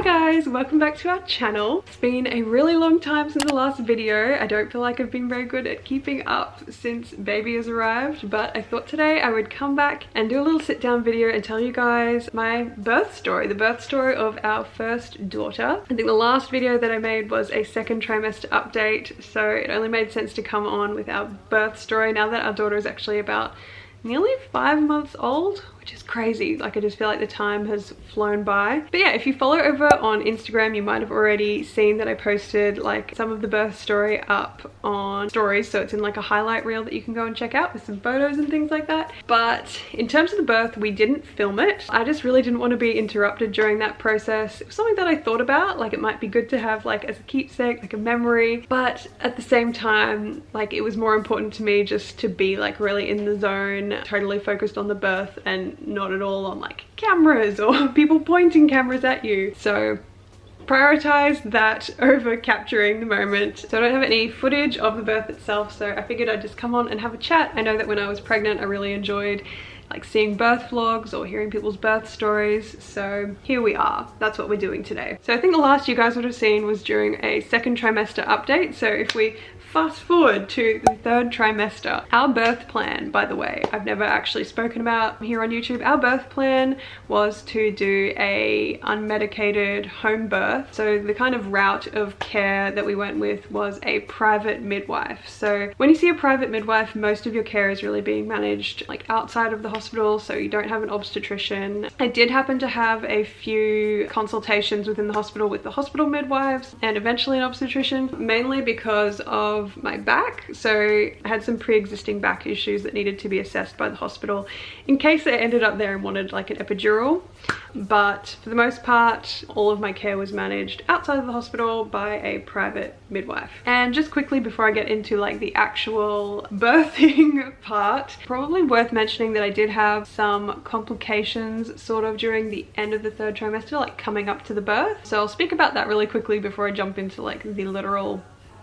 guys, welcome back to our channel. It's been a really long time since the last video. I don't feel like I've been very good at keeping up since baby has arrived, but I thought today I would come back and do a little sit down video and tell you guys my birth story, the birth story of our first daughter. I think the last video that I made was a second trimester update, so it only made sense to come on with our birth story now that our daughter is actually about nearly 5 months old, which is crazy. Like, I just feel like the time has flown by. But yeah, if you follow over on Instagram, you might have already seen that I posted like some of the birth story up on stories, so it's in like a highlight reel that you can go and check out with some photos and things like that. But in terms of the birth, we didn't film it. I just really didn't want to be interrupted during that process. It was something that I thought about, like it might be good to have like as a keepsake, like a memory, but at the same time, like it was more important to me just to be like really in the zone, totally focused on the birth and not at all on like cameras or people pointing cameras at you. So prioritize that over capturing the moment. So I don't have any footage of the birth itself, so I figured I'd just come on and have a chat. I know that when I was pregnant I really enjoyed like seeing birth vlogs or hearing people's birth stories, so here we are. That's what we're doing today. So I think the last you guys would have seen was during a second trimester update. So if we fast forward to the third trimester, our birth plan, by the way, I've never actually spoken about here on YouTube. Our birth plan was to do a unmedicated home birth. So the kind of route of care that we went with was a private midwife. So when you see a private midwife, most of your care is really being managed like outside of the hospital, so you don't have an obstetrician. I did happen to have a few consultations within the hospital with the hospital midwives and eventually an obstetrician, mainly because of my back. So I had some pre-existing back issues that needed to be assessed by the hospital in case they ended up there and wanted like an epidural. But for the most part, all of my care was managed outside of the hospital by a private midwife. And just quickly before I get into like the actual birthing part, probably worth mentioning that I did have some complications sort of during the end of the third trimester, like coming up to the birth. So I'll speak about that really quickly before I jump into like the literal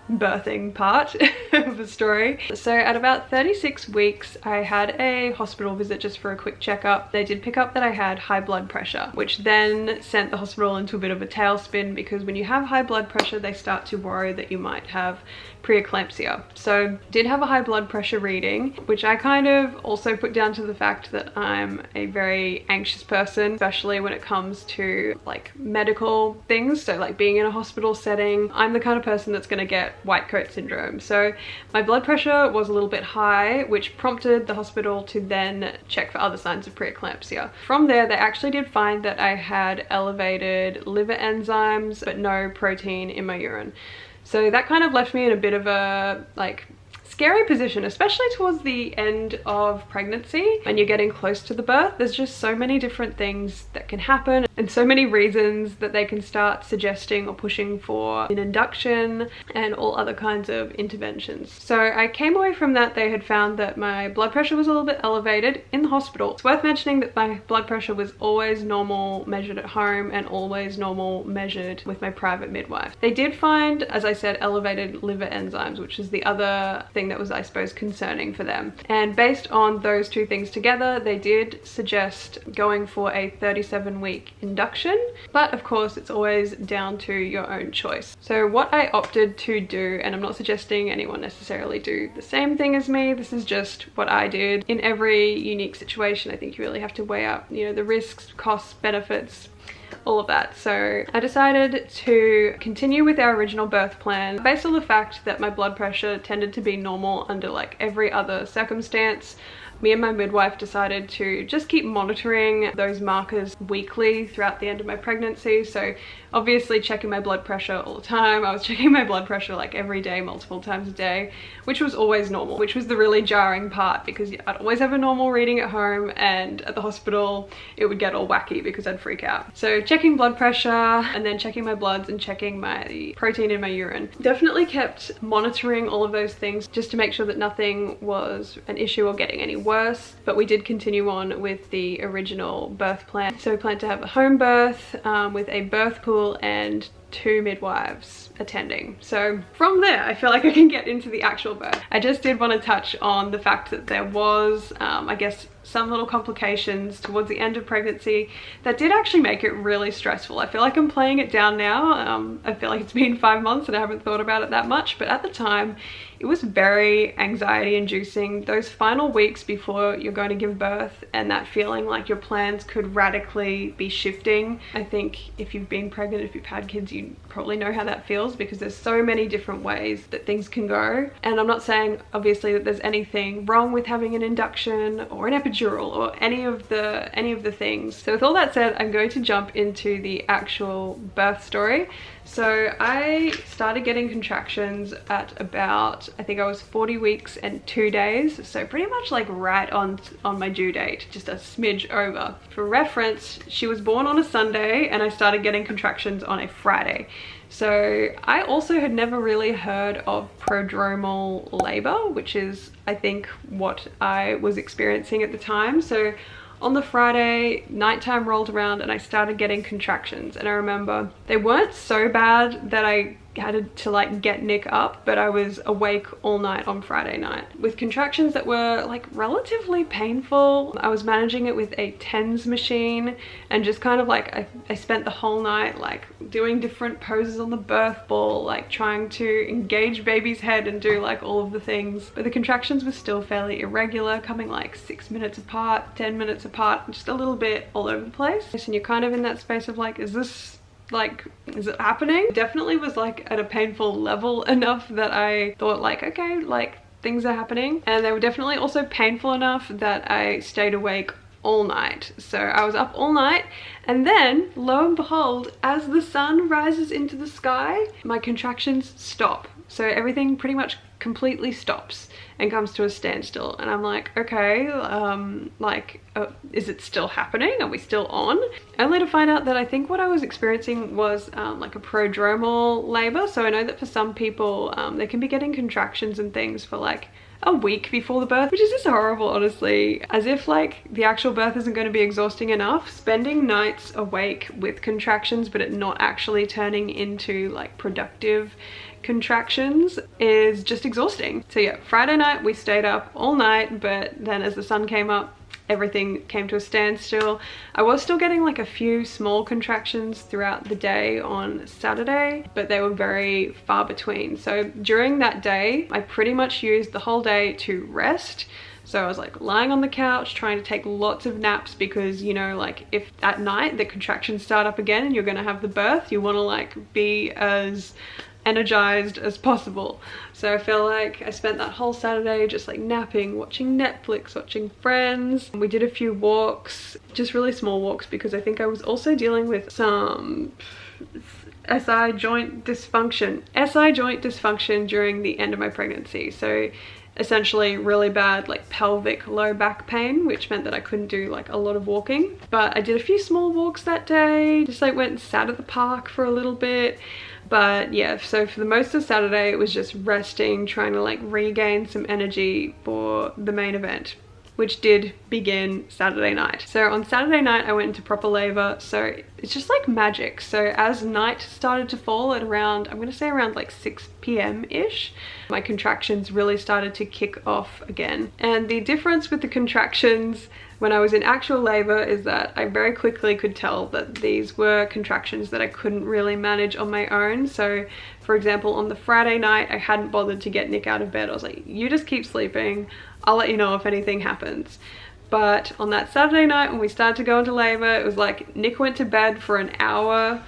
birthing part of the story. So at about 36 weeks I had a hospital visit just for a quick checkup. They did pick up that I had high blood pressure, which then sent the hospital into a bit of a tailspin, because when you have high blood pressure they start to worry that you might have preeclampsia. So did have a high blood pressure reading, which I kind of also put down to the fact that I'm a very anxious person, especially when it comes to like medical things. So like being in a hospital setting, I'm the kind of person that's going to get white coat syndrome. So my blood pressure was a little bit high, which prompted the hospital to then check for other signs of preeclampsia. From there, they actually did find that I had elevated liver enzymes, but no protein in my urine. So that kind of left me in a bit of a like scary position, especially towards the end of pregnancy and you're getting close to the birth. There's just so many different things that can happen and so many reasons that they can start suggesting or pushing for an induction and all other kinds of interventions. So I came away from that. They had found that my blood pressure was a little bit elevated in the hospital. It's worth mentioning that my blood pressure was always normal measured at home and always normal measured with my private midwife. They did find, as I said, elevated liver enzymes, which is the other thing that was, I suppose, concerning for them. And based on those two things together, they did suggest going for a 37-week induction, but of course it's always down to your own choice. So what I opted to do, and I'm not suggesting anyone necessarily do the same thing as me, this is just what I did. In every unique situation, I think you really have to weigh up, you know, the risks, costs, benefits, all of that. So I decided to continue with our original birth plan based on the fact that my blood pressure tended to be normal under like every other circumstance. Me and my midwife decided to just keep monitoring those markers weekly throughout the end of my pregnancy. So obviously checking my blood pressure all the time. I was checking my blood pressure like every day, multiple times a day, which was always normal, which was the really jarring part, because I'd always have a normal reading at home and at the hospital it would get all wacky because I'd freak out. So checking blood pressure and then checking my bloods and checking my protein in my urine. Definitely kept monitoring all of those things just to make sure that nothing was an issue or getting any worse. But we did continue on with the original birth plan. So we planned to have a home birth with a birth pool and 2 midwives attending. So from there, I feel like I can get into the actual birth. I just did want to touch on the fact that there was, I guess, some little complications towards the end of pregnancy that did actually make it really stressful. I feel like I'm playing it down now. I feel like it's been 5 months and I haven't thought about it that much, but at the time it was very anxiety inducing. Those final weeks before you're going to give birth and that feeling like your plans could radically be shifting. I think if you've been pregnant, if you've had kids, you probably know how that feels, because there's so many different ways that things can go. And I'm not saying obviously that there's anything wrong with having an induction or an epidural or any of the things. So with all that said, I'm going to jump into the actual birth story. So I started getting contractions at about, I think I was 40 weeks and 2 days. So pretty much like right on my due date, just a smidge over. For reference, she was born on a Sunday and I started getting contractions on a Friday. So I also had never really heard of prodromal labor, which is, I think, what I was experiencing at the time. So on the Friday, nighttime rolled around and I started getting contractions, and I remember they weren't so bad that I had to like get Nick up, but I was awake all night on Friday night with contractions that were like relatively painful. I was managing it with a TENS machine and just kind of like I spent the whole night like doing different poses on the birth ball, like trying to engage baby's head and do like all of the things, but the contractions were still fairly irregular, coming like 6 minutes apart, 10 minutes apart, just a little bit all over the place. And you're kind of in that space of like, is it happening? Definitely was like at a painful level enough that I thought like, okay, like things are happening. And they were definitely also painful enough that I stayed awake all night. So I was up all night, and then lo and behold, as the sun rises into the sky, my contractions stop. So everything pretty much completely stops and comes to a standstill, and I'm like, okay, is it still happening? Are we still on? Only to find out that I think what I was experiencing was like a prodromal labor. So I know that for some people they can be getting contractions and things for like a week before the birth, which is just horrible, honestly. As if like the actual birth isn't going to be exhausting enough. Spending nights awake with contractions but it not actually turning into like productive contractions is just exhausting. So yeah, Friday night we stayed up all night, but then as the sun came up, everything came to a standstill. I was still getting like a few small contractions throughout the day on Saturday, but they were very far between. So during that day, I pretty much used the whole day to rest. So I was like lying on the couch trying to take lots of naps, because you know, like if at night the contractions start up again and you're gonna have the birth, you want to like be as energized as possible. So I feel like I spent that whole Saturday just like napping, watching Netflix, watching Friends. We did a few walks, just really small walks, because I think I was also dealing with some SI joint dysfunction during the end of my pregnancy. So essentially really bad like pelvic low back pain, which meant that I couldn't do like a lot of walking. But I did a few small walks that day, just like went and sat at the park for a little bit. But yeah, so for the most of Saturday it was just resting, trying to like regain some energy for the main event, which did begin Saturday night. So on Saturday night I went into proper labor. So it's just like magic. So as night started to fall at around, I'm gonna say around like 6 p.m. ish, my contractions really started to kick off again. And the difference with the contractions when I was in actual labor is that I very quickly could tell that these were contractions that I couldn't really manage on my own. So for example, on the Friday night, I hadn't bothered to get Nick out of bed. I was like, you just keep sleeping. I'll let you know if anything happens. But on that Saturday night when we started to go into labor, it was like Nick went to bed for an hour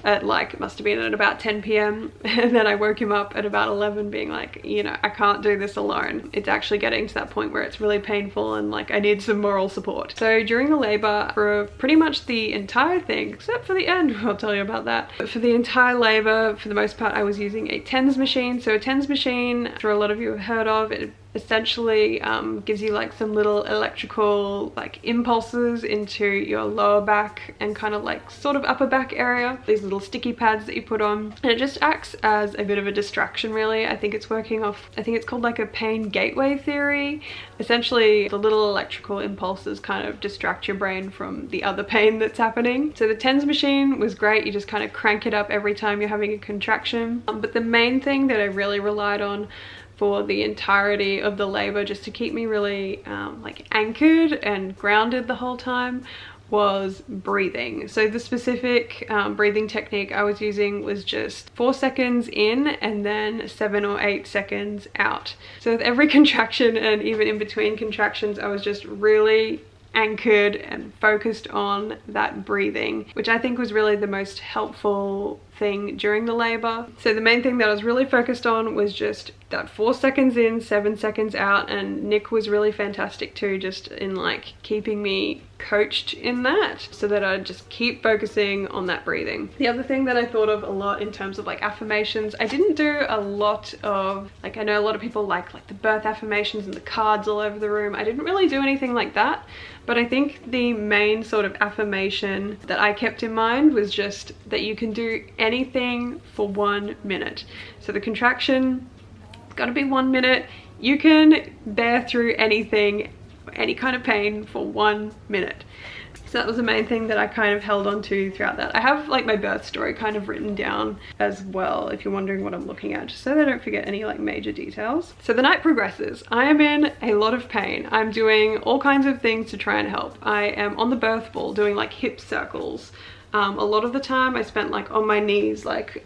at like, it must have been at about 10 p.m. and then I woke him up at about 11 being like, you know, I can't do this alone. It's actually getting to that point where it's really painful and like I need some moral support. So during the labor, for pretty much the entire thing, except for the end, I'll tell you about that. But for the entire labor, for the most part, I was using a TENS machine. So a TENS machine, I'm sure a lot of you have heard of, it essentially gives you like some little electrical like impulses into your lower back and kind of like sort of upper back area. These little sticky pads that you put on, and it just acts as a bit of a distraction really. I think it's working off, I think it's called like a pain gateway theory. Essentially the little electrical impulses kind of distract your brain from the other pain that's happening. So the TENS machine was great. You just kind of crank it up every time you're having a contraction. But the main thing that I really relied on for the entirety of the labor, just to keep me really like anchored and grounded the whole time, was breathing. So the specific breathing technique I was using was just 4 seconds in and then 7 or 8 seconds out. So with every contraction and even in between contractions, I was just really anchored and focused on that breathing, which I think was really the most helpful thing during the labor. So the main thing that I was really focused on was just that 4 seconds in, 7 seconds out, and Nick was really fantastic too, just in like keeping me coached in that, so that I'd just keep focusing on that breathing. The other thing that I thought of a lot in terms of like affirmations, I didn't do a lot of, like, I know a lot of people like the birth affirmations and the cards all over the room. I didn't really do anything like that, but I think the main sort of affirmation that I kept in mind was just that you can do anything for 1 minute. So the contraction, it's got to be 1 minute. You can bear through anything, any kind of pain for 1 minute. So that was the main thing that I kind of held on to throughout that. I have like my birth story kind of written down as well, if you're wondering what I'm looking at, just so that I don't forget any like major details. So the night progresses. I am in a lot of pain. I'm doing all kinds of things to try and help. I am on the birth ball doing like hip circles. A lot of the time I spent like on my knees, like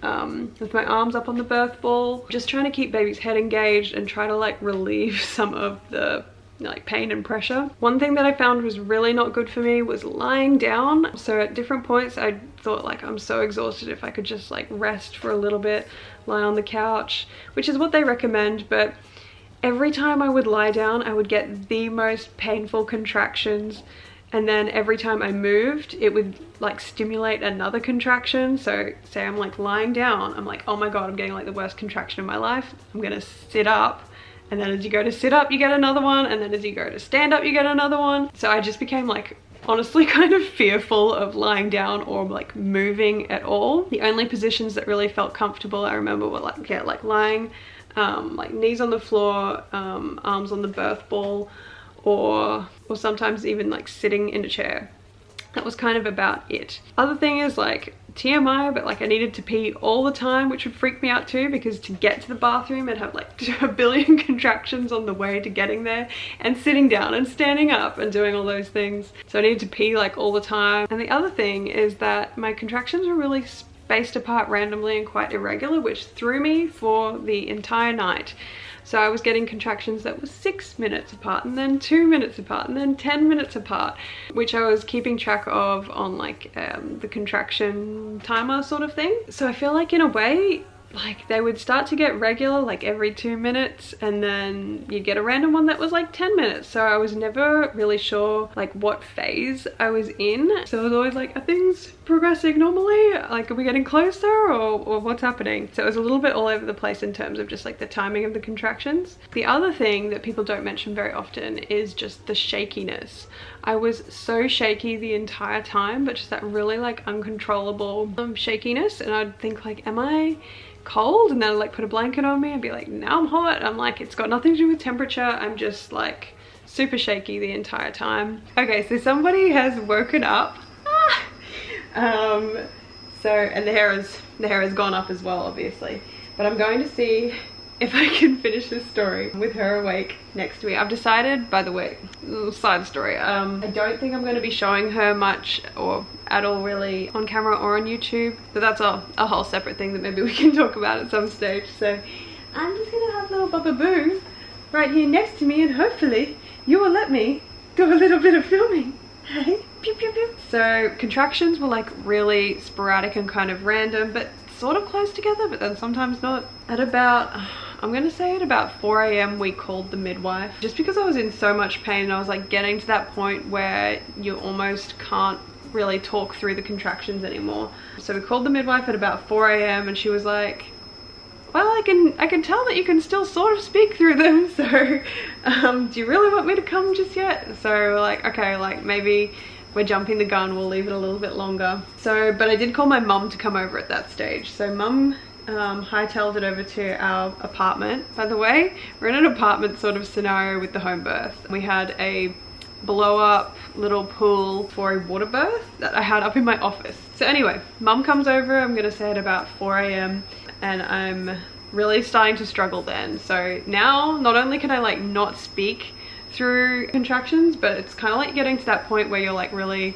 with my arms up on the birth ball, just trying to keep baby's head engaged and try to like relieve some of the like pain and pressure. One thing that I found was really not good for me was lying down. So at different points I thought like, I'm so exhausted, if I could just like rest for a little bit, lie on the couch, which is what they recommend, but every time I would lie down I would get the most painful contractions, and then every time I moved it would like stimulate another contraction. So say I'm like lying down, I'm like, oh my god, I'm getting like the worst contraction of my life. I'm gonna sit up, and then as you go to sit up you get another one, and then as you go to stand up you get another one. So I just became like honestly kind of fearful of lying down or like moving at all. The only positions that really felt comfortable I remember were like, yeah, like lying, like knees on the floor, arms on the birth ball, or sometimes even like sitting in a chair. That was kind of about it. Other thing is like TMI, but like I needed to pee all the time, which would freak me out too, because to get to the bathroom I'd have like a billion contractions on the way to getting there, and sitting down and standing up and doing all those things. So I needed to pee like all the time. And the other thing is that my contractions were really spaced apart randomly and quite irregular, which threw me for the entire night. So I was getting contractions that were 6 minutes apart, and then 2 minutes apart, and then 10 minutes apart, which I was keeping track of on like the contraction timer sort of thing. So I feel like in a way, like they would start to get regular like every 2 minutes, and then you'd get a random one that was like 10 minutes. So I was never really sure like what phase I was in. So I was always like, are things progressing normally? Like, are we getting closer, or what's happening? So it was a little bit all over the place in terms of just like the timing of the contractions. The other thing that people don't mention very often is just the shakiness. I was so shaky the entire time, but just that really like uncontrollable shakiness, and I'd think like, am I cold? And then I'd like put a blanket on me and be like, now I'm hot. I'm like, it's got nothing to do with temperature, I'm just like super shaky the entire time. Okay, so somebody has woken up. And the hair has gone up as well, obviously, but I'm going to see if I can finish this story with her awake next to me. I've decided, by the way, little side story, I don't think I'm going to be showing her much or at all really on camera or on YouTube, but that's a whole separate thing that maybe we can talk about at some stage. So I'm just gonna have little Baba Boo right here next to me, and hopefully you will let me do a little bit of filming. Hey, pew pew pew. So contractions were like really sporadic and kind of random, but sort of close together, but then sometimes not. At about, I'm gonna say at about 4 AM we called the midwife, just because I was in so much pain and I was like getting to that point where you almost can't really talk through the contractions anymore. So we called the midwife at about 4 AM and she was like, well, I can tell that you can still sort of speak through them, so do you really want me to come just yet? So we're like, okay, like maybe we're jumping the gun, we'll leave it a little bit longer. So, but I did call my mum to come over at that stage. So mum hightailed it over to our apartment. By the way, we're in an apartment sort of scenario with the home birth. We had a blow up little pool for a water birth that I had up in my office. So anyway, mum comes over, I'm gonna say at about 4 AM, and I'm really starting to struggle then. So now not only can I like not speak through contractions, but it's kind of like getting to that point where you're like really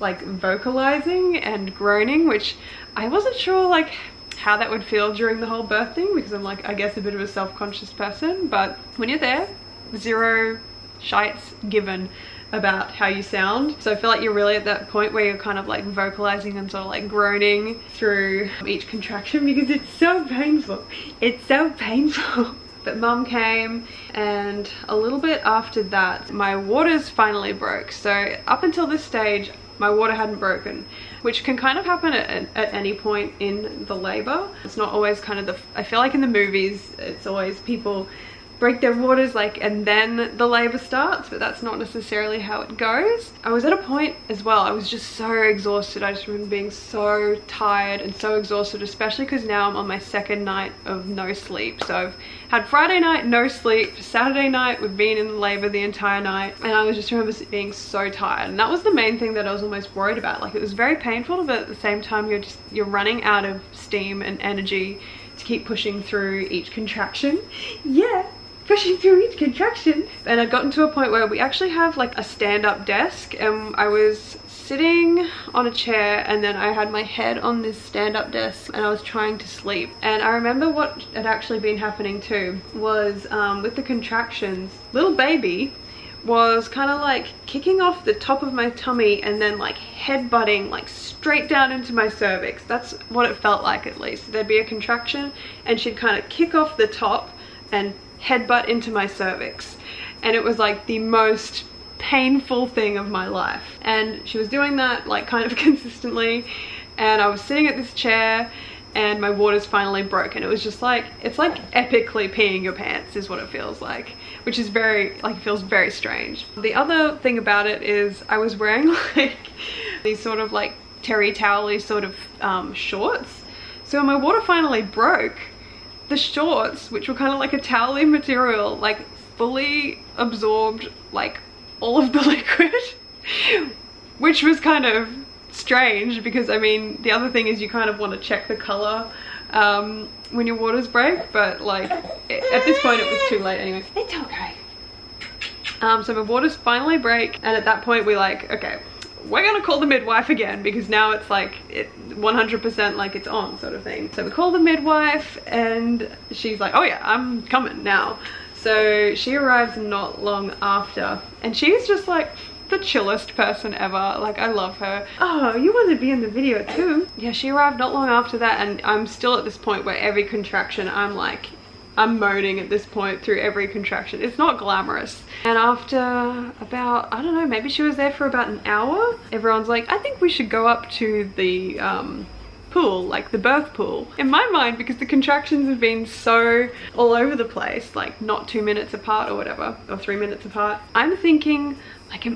like vocalizing and groaning, which I wasn't sure like how that would feel during the whole birth thing, because I'm like, I guess, a bit of a self-conscious person. But when you're there, zero shites given about how you sound. So I feel like you're really at that point where you're kind of like vocalizing and sort of like groaning through each contraction, because it's so painful. It's so painful. But mum came, and a little bit after that my waters finally broke. So up until this stage my water hadn't broken, which can kind of happen at any point in the labor. It's not always kind of I feel like in the movies it's always people break their waters like and then the labor starts, but that's not necessarily how it goes. I was at a point as well, I was just so exhausted. I just remember being so tired and so exhausted, especially because now I'm on my second night of no sleep. So I've had Friday night no sleep, Saturday night we've been in labor the entire night, and I was just remember being so tired. And that was the main thing that I was almost worried about. Like, it was very painful, but at the same time you're running out of steam and energy to keep pushing through each contraction. Yeah, pushing through each contraction. And I'd gotten to a point where we actually have like a stand-up desk, and I was sitting on a chair, and then I had my head on this stand-up desk and I was trying to sleep. And I remember what had actually been happening too was with the contractions, little baby was kind of like kicking off the top of my tummy and then like headbutting like straight down into my cervix. That's what it felt like, at least. There'd be a contraction and she'd kind of kick off the top and headbutt into my cervix, and it was like the most painful thing of my life. And she was doing that like kind of consistently, and I was sitting at this chair and my waters finally broke, and it was just like, it's like epically peeing your pants is what it feels like, which is very like, feels very strange. The other thing about it is I was wearing like these sort of like terry towel-y sort of shorts. So when my water finally broke, the shorts, which were kind of like a towel-y material, like fully absorbed like all of the liquid, which was kind of strange, because I mean, the other thing is you kind of want to check the color when your waters break, but like at this point it was too late anyway. It's okay. So my waters finally break, and at that point we're like, okay, we're gonna call the midwife again, because now it's like 100% like it's on sort of thing. So we call the midwife and she's like, oh yeah, I'm coming now. So she arrives not long after, and she's just like the chillest person ever. Like, I love her. Oh, you want to be in the video too? Yeah, she arrived not long after that, and I'm still at this point where every contraction I'm moaning at this point through every contraction. It's not glamorous. And after about, I don't know, maybe she was there for about an hour, everyone's like, I think we should go up to the pool, like the birth pool. In my mind, because the contractions have been so all over the place, like not 2 minutes apart or whatever, or 3 minutes apart, I'm thinking like,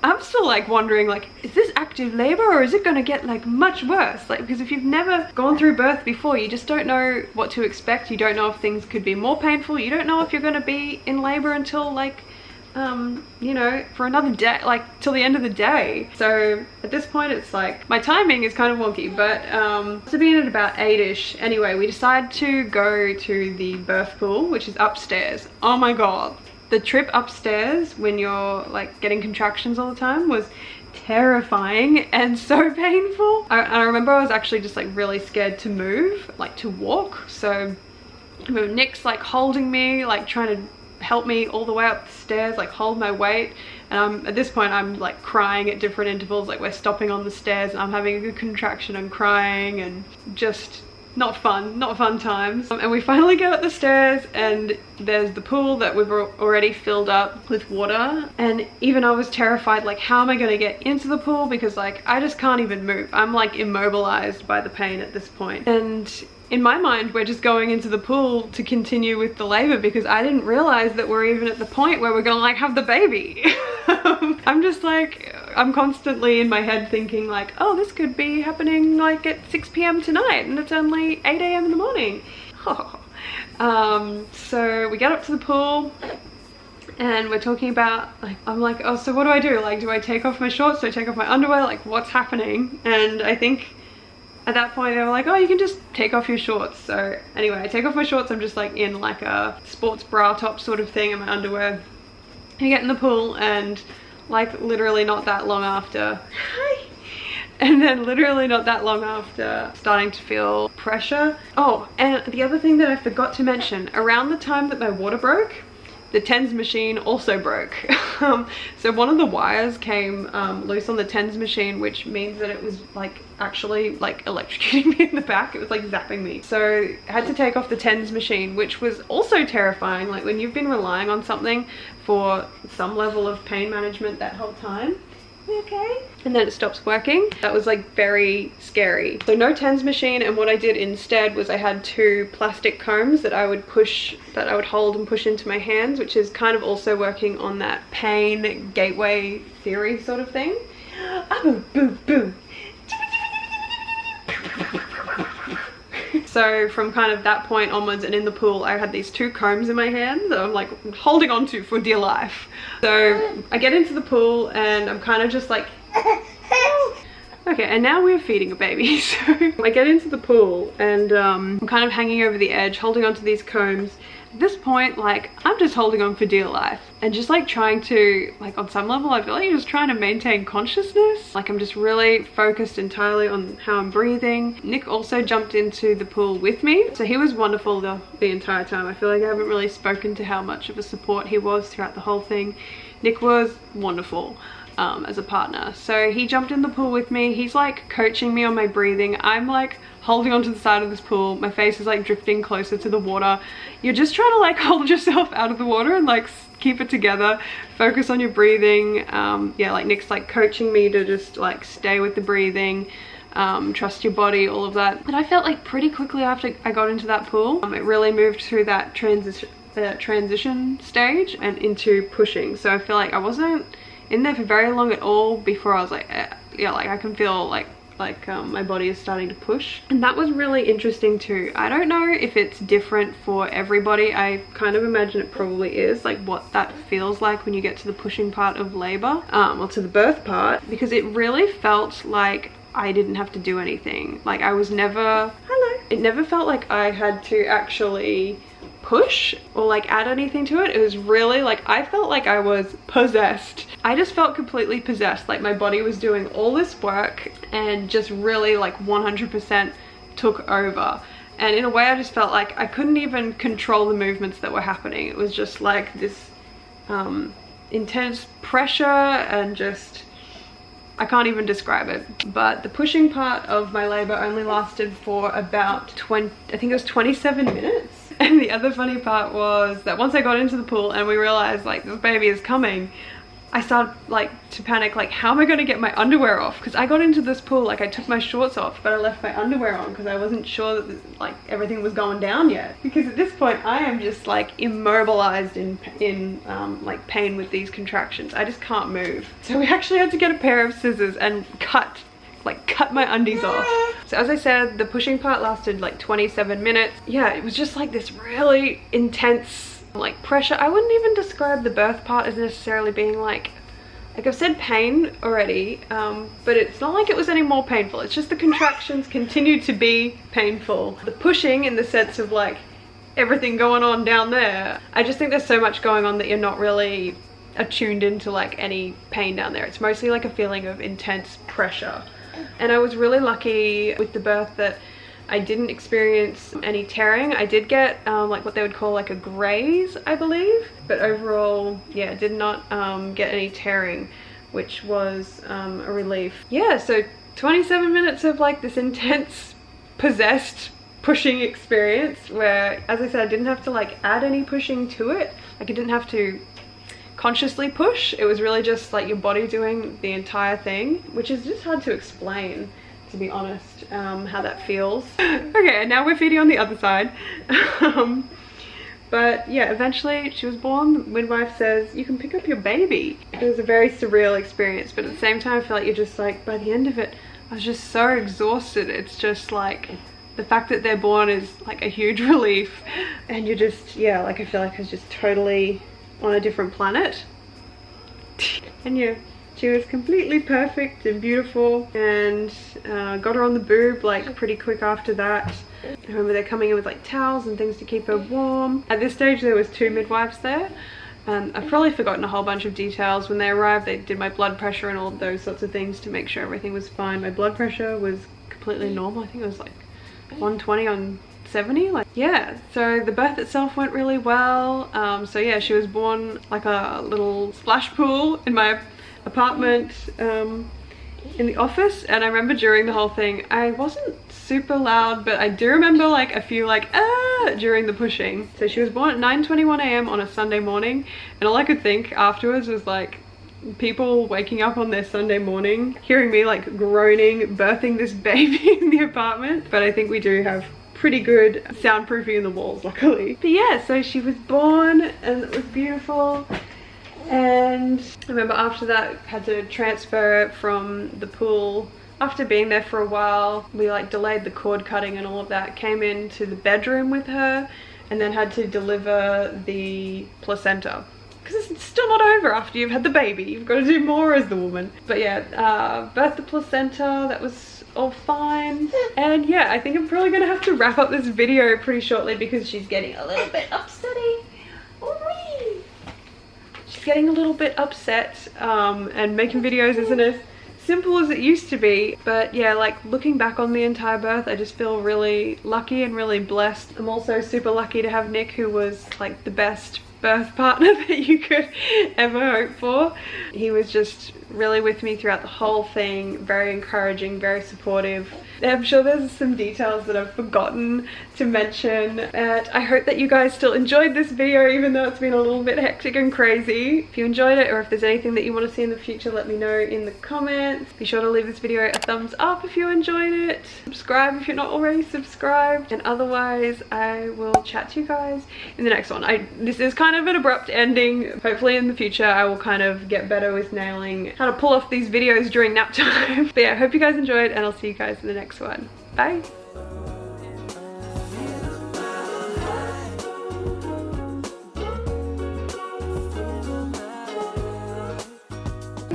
I'm still like wondering, like, is this active labor or is it gonna get like much worse? Like, because if you've never gone through birth before, you just don't know what to expect. You don't know if things could be more painful. You don't know if you're gonna be in labor until like, you know, for another day, like till the end of the day. So at this point it's like, my timing is kind of wonky, but to be in at about 8ish. Anyway, we decided to go to the birth pool, which is upstairs. Oh my God. The trip upstairs when you're like getting contractions all the time was terrifying and so painful. I remember I was actually just like really scared to move, like to walk. So I remember Nick's like holding me, like trying to help me all the way up the stairs, like hold my weight. And at this point I'm like crying at different intervals, like we're stopping on the stairs and I'm having a good contraction and crying, and just not fun times. And we finally get up the stairs and there's the pool that we've already filled up with water. And even I was terrified, like, how am I gonna get into the pool? Because like, I just can't even move. I'm like immobilized by the pain at this point. And in my mind, we're just going into the pool to continue with the labor, because I didn't realize that we're even at the point where we're gonna like have the baby. I'm just like, I'm constantly in my head thinking like, oh, this could be happening like at 6 p.m. tonight and it's only 8 a.m. in the morning. So we get up to the pool and we're talking about, like, I'm like, oh, so what do I do? Like, do I take off my shorts? Do I take off my underwear? Like, what's happening? And I think at that point they were like, oh, you can just take off your shorts. So anyway, I take off my shorts, I'm just like in like a sports bra top sort of thing in my underwear. I get in the pool and like literally not that long after, and then literally not that long after, starting to feel pressure. Oh, and the other thing that I forgot to mention, around the time that my water broke, the TENS machine also broke. So one of the wires came loose on the TENS machine, which means that it was like actually like electrocuting me in the back. It was like zapping me. So I had to take off the TENS machine, which was also terrifying. Like when you've been relying on something for some level of pain management that whole time. Okay, and then it stops working. That was like very scary. So no TENS machine, and what I did instead was I had 2 plastic combs that I would hold and push into my hands, which is kind of also working on that pain gateway theory sort of thing. Boom, boom, boom. So from kind of that point onwards and in the pool, I had these 2 combs in my hand that I'm like holding on to for dear life. So I get into the pool and I'm kind of just like, okay, and now we're feeding a baby. So I get into the pool and I'm kind of hanging over the edge, holding on to these combs. At this point, like, I'm just holding on for dear life and just like trying to, like, on some level I feel like I'm just trying to maintain consciousness. Like I'm just really focused entirely on how I'm breathing. Nick also jumped into the pool with me, so he was wonderful the entire time. I feel like I haven't really spoken to how much of a support he was throughout the whole thing. Nick was wonderful as a partner. So he jumped in the pool with me. He's like coaching me on my breathing. I'm like holding onto the side of this pool. My face is like drifting closer to the water. You're just trying to like hold yourself out of the water and like keep it together, focus on your breathing. Yeah, like Nick's like coaching me to just like stay with the breathing, trust your body, all of that. But I felt like pretty quickly after I got into that pool, it really moved through that transition stage and into pushing. So I feel like I wasn't in there for very long at all before I was like, yeah, like I can feel like my body is starting to push, and that was really interesting too. I don't know if it's different for everybody. I kind of imagine it probably is, like what that feels like when you get to the pushing part of labor, or to the birth part, because it really felt like I didn't have to do anything. Like I was never, it never felt like I had to actually push or like add anything to it. It was really like I felt like I was possessed. I just felt completely possessed, like my body was doing all this work and just really like 100% took over. And in a way I just felt like I couldn't even control the movements that were happening. It was just like this intense pressure, and just I can't even describe it. But the pushing part of my labor only lasted for about 20, I think it was 27 minutes. And the other funny part was that once I got into the pool and we realized like this baby is coming, I started like to panic, like how am I going to get my underwear off? Because I got into this pool, like I took my shorts off, but I left my underwear on because I wasn't sure that like everything was going down yet. Because at this point I am just like immobilized in like pain with these contractions. I just can't move. So we actually had to get a pair of scissors and cut my undies off. So as I said, the pushing part lasted like 27 minutes. Yeah, it was just like this really intense like pressure. I wouldn't even describe the birth part as necessarily being like I've said pain already, but it's not like it was any more painful. It's just the contractions continued to be painful. The pushing, in the sense of like everything going on down there, I just think there's so much going on that you're not really attuned into like any pain down there. It's mostly like a feeling of intense pressure. And I was really lucky with the birth that I didn't experience any tearing. I did get like what they would call like a graze, I believe, but overall, yeah, did not get any tearing, which was a relief. Yeah, so 27 minutes of like this intense possessed pushing experience where, as I said, I didn't have to like add any pushing to it. Like I didn't have to consciously push. It was really just like your body doing the entire thing, which is just hard to explain, to be honest, how that feels. Okay, and now we're feeding on the other side. But yeah, eventually she was born. The midwife says you can pick up your baby. It was a very surreal experience, but at the same time I feel like you're just like, by the end of it I was just so exhausted. It's just like the fact that they're born is like a huge relief, and you're just, yeah, like I feel like I was just totally on a different planet. And you're she was completely perfect and beautiful, and got her on the boob like pretty quick after that. I remember they're coming in with like towels and things to keep her warm. At this stage there was 2 midwives there. I've probably forgotten a whole bunch of details. When they arrived, they did my blood pressure and all of those sorts of things to make sure everything was fine. My blood pressure was completely normal. I think it was like 120 on 70. Like, yeah, so the birth itself went really well. So yeah, she was born like a little splash pool in my apartment in the office. And I remember during the whole thing, I wasn't super loud, but I do remember like a few like during the pushing. So she was born at 9:21 a.m. on a Sunday morning, and all I could think afterwards was like people waking up on their Sunday morning hearing me like groaning birthing this baby in the apartment. But I think we do have pretty good soundproofing in the walls, luckily. But yeah, so she was born and it was beautiful. And I remember after that had to transfer from the pool. After being there for a while, we like delayed the cord cutting and all of that, came into the bedroom with her, and then had to deliver the placenta. Because it's still not over after you've had the baby, you've got to do more as the woman. But yeah, birthed the placenta, that was all fine. And yeah, I think I'm probably going to have to wrap up this video pretty shortly because she's getting a little bit upsetty. Whee! She's getting a little bit upset, and making videos isn't as simple as it used to be. But yeah, like looking back on the entire birth, I just feel really lucky and really blessed. I'm also super lucky to have Nick, who was like the best birth partner that you could ever hope for. He was just really with me throughout the whole thing, very encouraging, very supportive. I'm sure there's some details that I've forgotten to mention, and I hope that you guys still enjoyed this video even though it's been a little bit hectic and crazy. If you enjoyed it, or if there's anything that you want to see in the future, let me know in the comments. Be sure to leave this video a thumbs up if you enjoyed it. Subscribe if you're not already subscribed, and otherwise I will chat to you guys in the next one. This is kind of an abrupt ending. Hopefully in the future I will kind of get better with nailing how to pull off these videos during nap time. But yeah, I hope you guys enjoyed, and I'll see you guys in the next one. Bye.